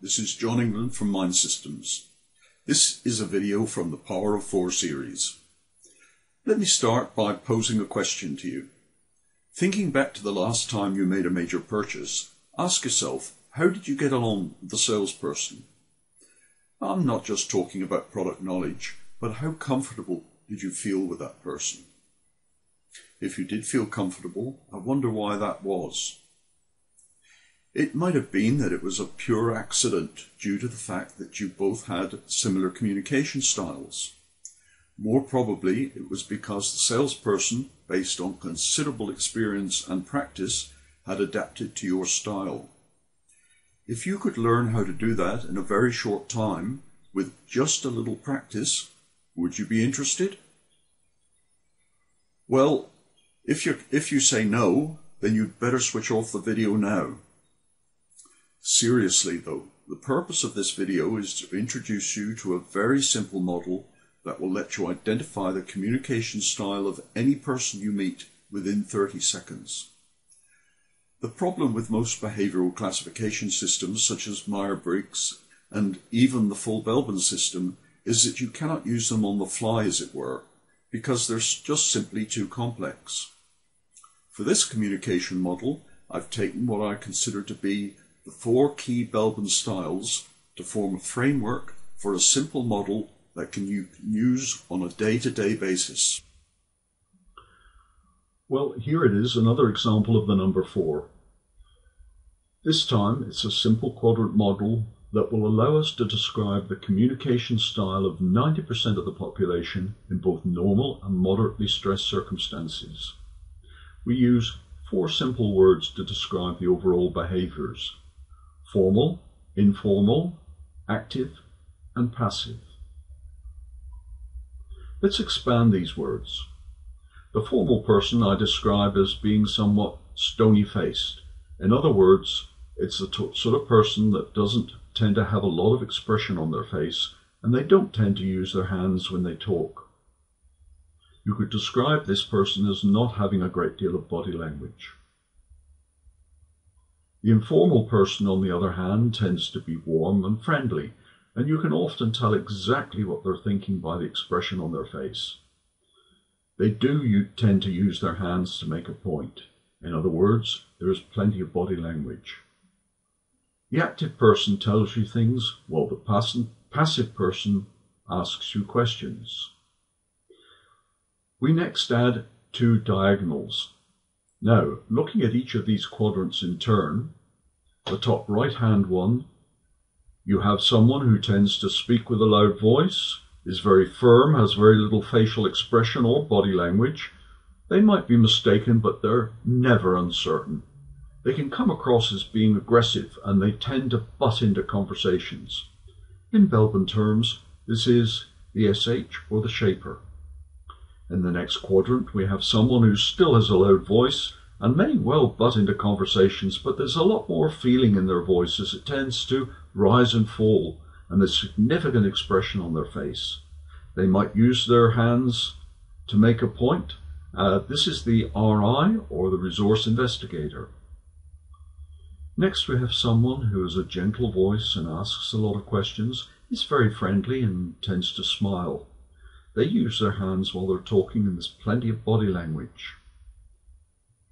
this is John England from Mind Systems. This is a video from the Power of 4 series. Let me start by posing a question to you. Thinking back to the last time you made a major purchase, ask yourself, how did you get along with the salesperson? I'm not just talking about product knowledge, but how comfortable did you feel with that person? If you did feel comfortable, I wonder why that was. It might have been that it was a pure accident due to the fact that you both had similar communication styles. More probably, it was because the salesperson, based on considerable experience and practice, had adapted to your style. If you could learn how to do that in a very short time, with just a little practice, would you be interested? Well, if you say no, then you'd better switch off the video now. Seriously though, the purpose of this video is to introduce you to a very simple model that will let you identify the communication style of any person you meet within 30 seconds. The problem with most behavioral classification systems such as Myers-Briggs and even the full Belbin system is that you cannot use them on the fly, as it were, because they're just simply too complex. For this communication model, I've taken what I consider to be the 4 key Belbin styles to form a framework for a simple model that can you use on a day-to-day basis. Well, here it is, another example of the number 4. This time it's a simple quadrant model that will allow us to describe the communication style of 90% of the population in both normal and moderately stressed circumstances. We use 4 simple words to describe the overall behaviors: formal, informal, active, and passive. Let's expand these words. The formal person I describe as being somewhat stony-faced. In other words, it's the sort of person that doesn't tend to have a lot of expression on their face, and they don't tend to use their hands when they talk. You could describe this person as not having a great deal of body language. The informal person, on the other hand, tends to be warm and friendly, and you can often tell exactly what they're thinking by the expression on their face. They do tend to use their hands to make a point. In other words, there is plenty of body language. The active person tells you things, while the passive person asks you questions. We next add 2 diagonals. Now, looking at each of these quadrants in turn, the top right-hand one, you have someone who tends to speak with a loud voice, is very firm, has very little facial expression or body language. They might be mistaken, but they're never uncertain. They can come across as being aggressive, and they tend to butt into conversations. In Belbin terms, this is the SH or the shaper. In the next quadrant, we have someone who still has a loud voice and may well butt into conversations, but there's a lot more feeling in their voice as it tends to rise and fall, and there's significant expression on their face. They might use their hands to make a point. This is the RI, or the resource investigator. Next, we have someone who has a gentle voice and asks a lot of questions, is very friendly and tends to smile. They use their hands while they're talking, and there's plenty of body language.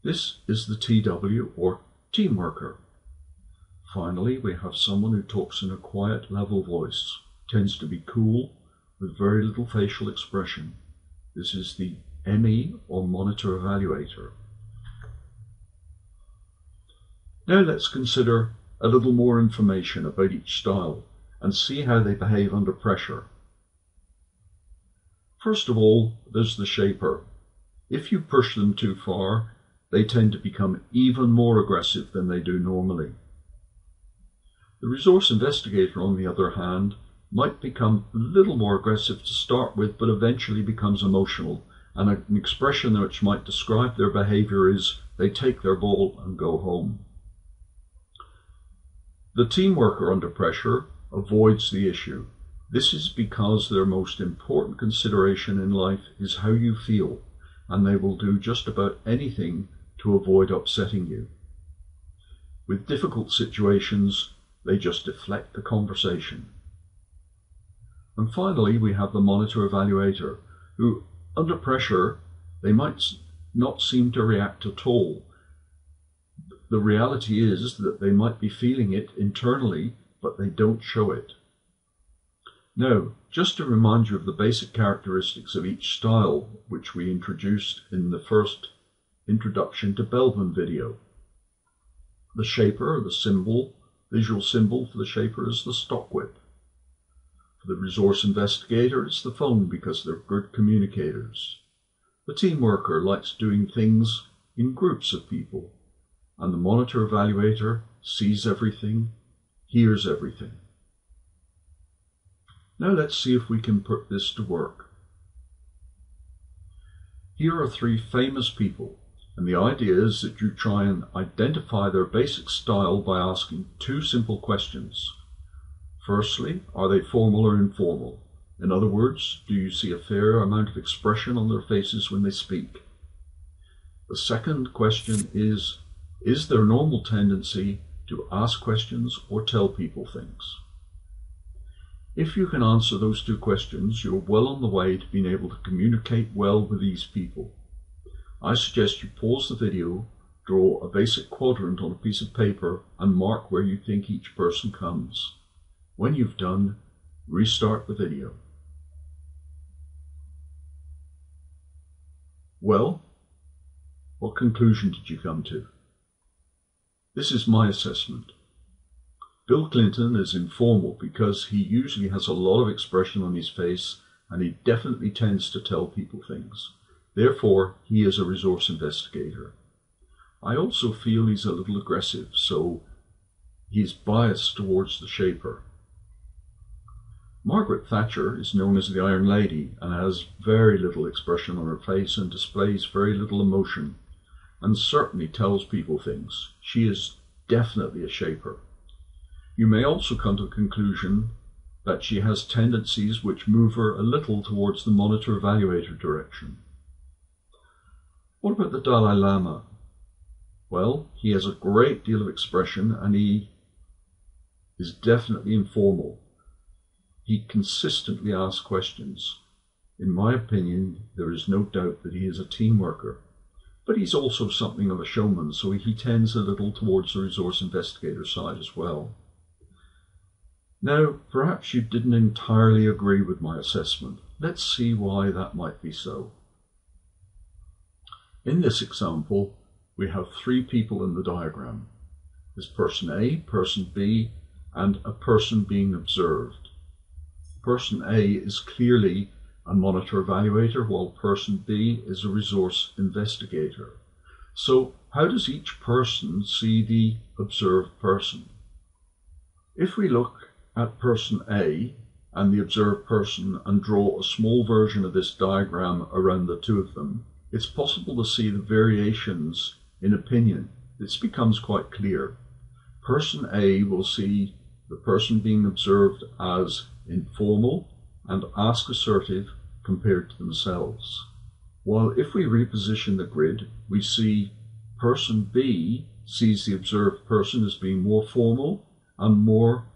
This is the TW, or team worker. Finally, we have someone who talks in a quiet, level voice, tends to be cool, with very little facial expression. This is the ME, or monitor evaluator. Now let's consider a little more information about each style and see how they behave under pressure. First of all, there's the shaper. If you push them too far, they tend to become even more aggressive than they do normally. The resource investigator, on the other hand, might become a little more aggressive to start with, but eventually becomes emotional, and an expression which might describe their behavior is they take their ball and go home. The team worker under pressure avoids the issue. This is because their most important consideration in life is how you feel, and they will do just about anything to avoid upsetting you. With difficult situations, They just deflect the conversation. And finally, we have the monitor evaluator, who, under pressure, they might not seem to react at all. The reality is that they might be feeling it internally, but they don't show it. Now, just to remind you of the basic characteristics of each style, which we introduced in the first introduction to Belbin video. The shaper, the symbol, visual symbol for the shaper is the stock whip. For the resource investigator, it's the phone because they're good communicators. The team worker likes doing things in groups of people. And the monitor evaluator sees everything, hears everything. Now let's see if we can put this to work. Here are three famous people, and the idea is that you try and identify their basic style by asking two simple questions. Firstly, are they formal or informal? In other words, do you see a fair amount of expression on their faces when they speak? The second question is there normal tendency to ask questions or tell people things? If you can answer those two questions, you're well on the way to being able to communicate well with these people. I suggest you pause the video, draw a basic quadrant on a piece of paper, and mark where you think each person comes. When you've done, restart the video. Well, what conclusion did you come to? This is my assessment. Bill Clinton is informal because he usually has a lot of expression on his face and he definitely tends to tell people things. Therefore, he is a resource investigator. I also feel he's a little aggressive, so he's biased towards the shaper. Margaret Thatcher is known as the Iron Lady and has very little expression on her face and displays very little emotion, and certainly tells people things. She is definitely a shaper. You may also come to the conclusion that she has tendencies which move her a little towards the monitor evaluator direction. What about the Dalai Lama? Well, he has a great deal of expression and he is definitely informal. He consistently asks questions. In my opinion, there is no doubt that he is a team worker. But he's also something of a showman, so he tends a little towards the resource investigator side as well. Now, perhaps you didn't entirely agree with my assessment. Let's see why that might be so. In this example, we have three people in the diagram. There's person A, person B, and a person being observed. Person A is clearly a monitor evaluator, while person B is a resource investigator. So how does each person see the observed person? If we look at person A and the observed person and draw a small version of this diagram around the two of them, it's possible to see the variations in opinion. This becomes quite clear. Person A will see the person being observed as informal and ask assertive compared to themselves. While if we reposition the grid, we see person B sees the observed person as being more formal and more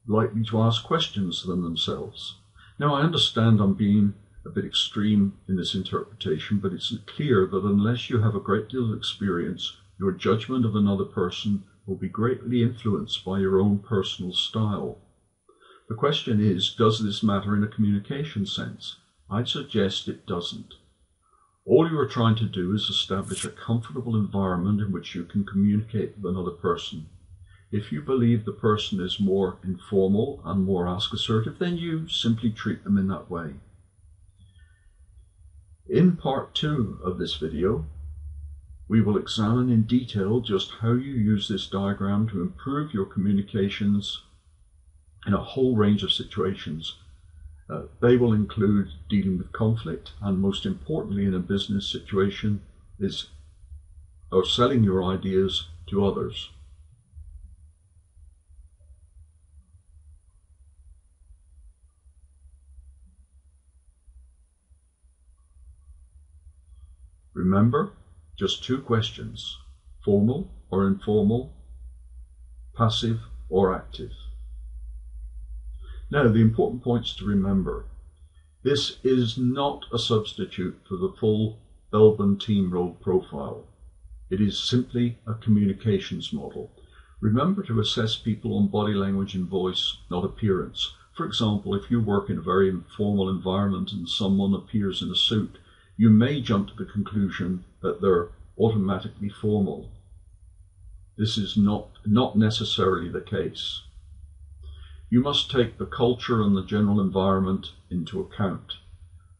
likely to ask questions than themselves. Now, I understand I'm being a bit extreme in this interpretation, but it's clear that unless you have a great deal of experience, your judgment of another person will be greatly influenced by your own personal style. The question is, does this matter in a communication sense? I'd suggest it doesn't. All you are trying to do is establish a comfortable environment in which you can communicate with another person. If you believe the person is more informal and more ask assertive, then you simply treat them in that way. In part 2 of this video, we will examine in detail just how you use this diagram to improve your communications in a whole range of situations. They will include dealing with conflict, and most importantly in a business situation is selling your ideas to others. Remember, just two questions: formal or informal, passive or active. Now, the important points to remember. This is not a substitute for the full Belbin Team Role profile. It is simply a communications model. Remember to assess people on body language and voice, not appearance. For example, if you work in a very informal environment and someone appears in a suit, you may jump to the conclusion that they're automatically formal. This is not necessarily the case. You must take the culture and the general environment into account.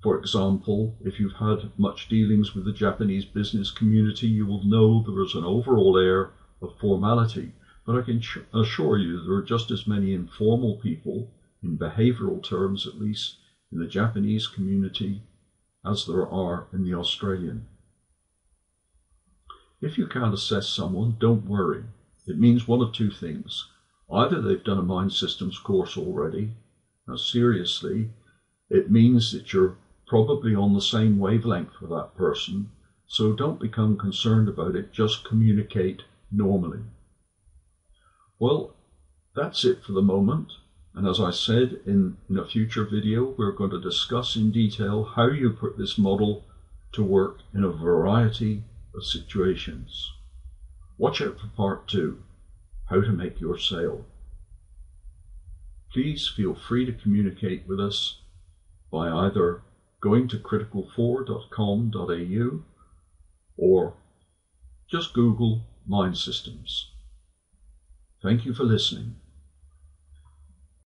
For example, if you've had much dealings with the Japanese business community, you will know there is an overall air of formality, but I can assure you there are just as many informal people, in behavioral terms at least, in the Japanese community as there are in the Australian. If you can't assess someone, don't worry. It means one of two things. Either they've done a mind systems course already. Now seriously, it means that you're probably on the same wavelength with that person, so don't become concerned about it, just communicate normally. Well, that's it for the moment, and as I said in a future video, we're going to discuss in detail how you put this model to work in a variety of situations. Watch out for part 2. How to make your sale. Please feel free to communicate with us by either going to criticalfour.com.au or just Google Mind Systems. Thank you for listening.